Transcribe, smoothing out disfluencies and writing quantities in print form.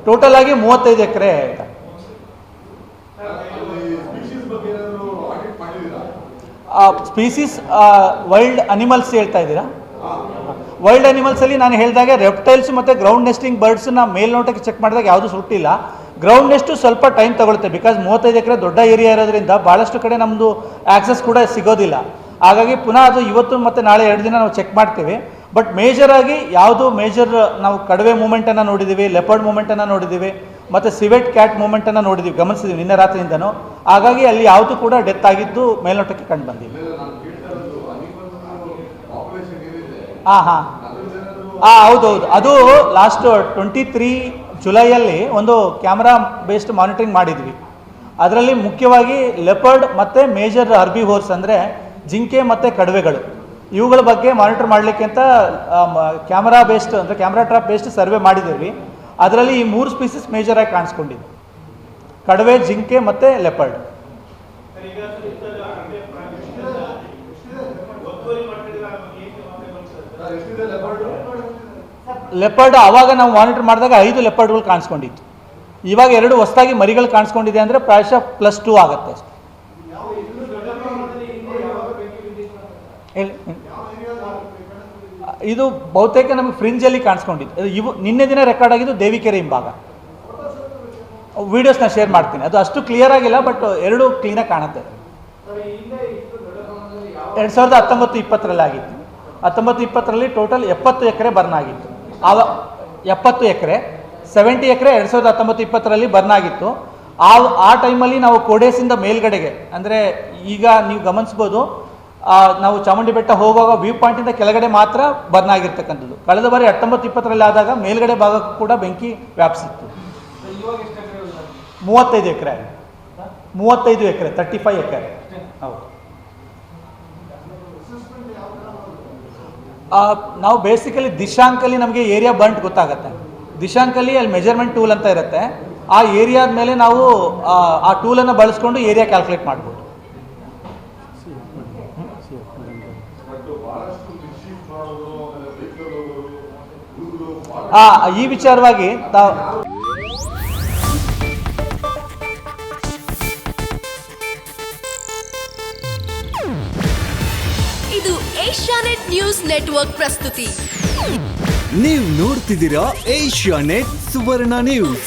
Total ಆಗಿ 35 ಎಕರೆ ಆಯ್ತಾ. Species wild animals ಹೇಳ್ತಾ ಇದ್ದೀರಾ? ವೈಲ್ಡ್ ಅನಿಮಲ್ಸಲ್ಲಿ ನಾನು ಹೇಳಿದಾಗೆ ರೆಪ್ಟೈಲ್ಸ್ ಮತ್ತು ಗ್ರೌಂಡ್ ನೆಸ್ಟಿಂಗ್ ಬರ್ಡ್ಸನ್ನ ಮೇಲ್ನೋಟಕ್ಕೆ ಚೆಕ್ ಮಾಡಿದಾಗ ಯಾವುದೂ ಸುಟ್ಟಿಲ್ಲ. ಗ್ರೌಂಡ್ ನೆಸ್ಟು ಸ್ವಲ್ಪ ಟೈಮ್ ತಗೊಳುತ್ತೆ, ಬಿಕಾಸ್ 35 ಎಕರೆ ದೊಡ್ಡ ಏರಿಯಾ ಇರೋದ್ರಿಂದ ಭಾಳಷ್ಟು ಕಡೆ ನಮ್ಮದು ಆ್ಯಕ್ಸಸ್ ಕೂಡ ಸಿಗೋದಿಲ್ಲ. ಹಾಗಾಗಿ ಪುನಃ ಅದು ಇವತ್ತು ಮತ್ತು ನಾಳೆ 2 ದಿನ ನಾವು ಚೆಕ್ ಮಾಡ್ತೀವಿ. ಬಟ್ ಮೇಜರಾಗಿ ಯಾವುದು ನಾವು ಕಡವೆ ಮೂಮೆಂಟನ್ನು ನೋಡಿದ್ದೀವಿ, ಲೆಪರ್ಡ್ ಮೂಮೆಂಟನ್ನು ನೋಡಿದ್ದೀವಿ, ಮತ್ತು ಸಿವೆಟ್ ಕ್ಯಾಟ್ ಮೂಮೆಂಟನ್ನು ನೋಡಿದ್ದೀವಿ, ಗಮನಿಸಿದ್ದೀವಿ ನಿನ್ನೆ ರಾತ್ರಿಯಿಂದನೂ. ಹಾಗಾಗಿ ಅಲ್ಲಿ ಯಾವುದು ಕೂಡ ಡೆತ್ ಆಗಿದ್ದು ಮೇಲ್ನೋಟಕ್ಕೆ ಕಂಡು ಬಂದಿಲ್ಲ. ಹೌದೌದು. ಅದು ಲಾಸ್ಟ್ 23 ಜುಲೈಯಲ್ಲಿ ಒಂದು ಕ್ಯಾಮ್ರಾ ಬೇಸ್ಡ್ ಮಾನಿಟರಿಂಗ್ ಮಾಡಿದ್ವಿ. ಅದರಲ್ಲಿ ಮುಖ್ಯವಾಗಿ ಲೆಪರ್ಡ್ ಮತ್ತು ಮೇಜರ್ ಹರ್ಬಿವೋರ್ಸ್ ಅಂದರೆ ಜಿಂಕೆ ಮತ್ತು ಕಡವೆಗಳು, ಇವುಗಳ ಬಗ್ಗೆ ಮಾನಿಟರ್ ಮಾಡಲಿಕ್ಕೆ ಅಂತ ಕ್ಯಾಮ್ರಾ ಬೇಸ್ಡ್ ಅಂದರೆ ಕ್ಯಾಮ್ರಾ ಟ್ರಾಪ್ ಬೇಸ್ಡ್ ಸರ್ವೆ ಮಾಡಿದ್ದೀವಿ. ಅದರಲ್ಲಿ ಈ 3 ಸ್ಪೀಸೀಸ್ ಮೇಜರಾಗಿ ಕಾಣಿಸ್ಕೊಂಡಿದೆ: ಕಡವೆ, ಜಿಂಕೆ ಮತ್ತು ಲೆಪರ್ಡ್. ಲೆಪರ್ಡ್ ಆವಾಗ ನಾವು ಮಾನಿಟರ್ ಮಾಡಿದಾಗ 5 ಲೆಪರ್ಡ್ಗಳು ಕಾಣಿಸ್ಕೊಂಡಿತ್ತು. ಇವಾಗ 2 ಹೊಸದಾಗಿ ಮರಿಗಳು ಕಾಣಿಸ್ಕೊಂಡಿದೆ ಅಂದರೆ ಪ್ರಾಯಶಃ +2 ಆಗುತ್ತೆ ಅಷ್ಟೇ. ಇದು ಬಹುತೇಕ ನಮಗೆ ಫ್ರಿಂಜಲ್ಲಿ ಕಾಣಿಸ್ಕೊಂಡಿತ್ತು. ನಿನ್ನೆ ದಿನ ರೆಕಾರ್ಡ್ ಆಗಿದ್ದು ದೇವಿಕೆರೆ ಹಿಂಭಾಗ. ವೀಡಿಯೋಸ್ನ ಶೇರ್ ಮಾಡ್ತೀನಿ, ಅದು ಅಷ್ಟು ಕ್ಲಿಯರ್ ಆಗಿಲ್ಲ, ಬಟ್ 2 ಕ್ಲೀನಾಗಿ ಕಾಣುತ್ತೆ. 2019-20 ಆಗಿತ್ತು. 19-20 ಟೋಟಲ್ 70 ಎಕರೆ ಬರ್ನ್ ಆಗಿತ್ತು. 70 ಎಕರೆ 70 ಎಕರೆ 2019-20 ಬರ್ನ್ ಆಗಿತ್ತು. ಆ ಟೈಮಲ್ಲಿ ನಾವು ಕೋಡೇಸಿಂದ ಮೇಲ್ಗಡೆಗೆ, ಅಂದರೆ ಈಗ ನೀವು ಗಮನಿಸ್ಬೋದು, ನಾವು ಚಾಮುಂಡಿ ಬೆಟ್ಟ ಹೋಗುವಾಗ ವ್ಯೂ ಪಾಯಿಂಟಿಂದ ಕೆಳಗಡೆ ಮಾತ್ರ ಬರ್ನ್ ಆಗಿರ್ತಕ್ಕಂಥದ್ದು. ಕಳೆದ ಬಾರಿ 19-20 ಆದಾಗ ಮೇಲ್ಗಡೆ ಭಾಗಕ್ಕೂ ಕೂಡ ಬೆಂಕಿ ವ್ಯಾಪಿಸಿತ್ತು. 35 ಎಕರೆ 35 ಎಕರೆ ಹೌದು. ನಾವು ಬೇಸಿಕಲಿ ದಿಶಾಂಕಲ್ಲಿ ನಮಗೆ ಏರಿಯಾ ಬರ್ಂಟ್ ಗೊತ್ತಾಗುತ್ತೆ. ದಿಶಾಂಕಲ್ಲಿ ಅಲ್ಲಿ ಮೆಜರ್ಮೆಂಟ್ ಟೂಲ್ ಅಂತ ಇರುತ್ತೆ. ಆ ಏರಿಯಾದ ಮೇಲೆ ನಾವು ಆ ಟೂಲನ್ನು ಬಳಸ್ಕೊಂಡು ಏರಿಯಾ ಕ್ಯಾಲ್ಕುಲೇಟ್ ಮಾಡ್ಬೋದು. ಈ ವಿಚಾರವಾಗಿ ಇದು ಏಷ್ಯಾನೆಟ್ ನ್ಯೂಸ್ ನೆಟ್ವರ್ಕ್ ಪ್ರಸ್ತುತಿ. ನೀವು ನೋಡ್ತಿದ್ದೀರಾ ಏಷ್ಯಾನೆಟ್ ಸುವರ್ಣ ನ್ಯೂಸ್.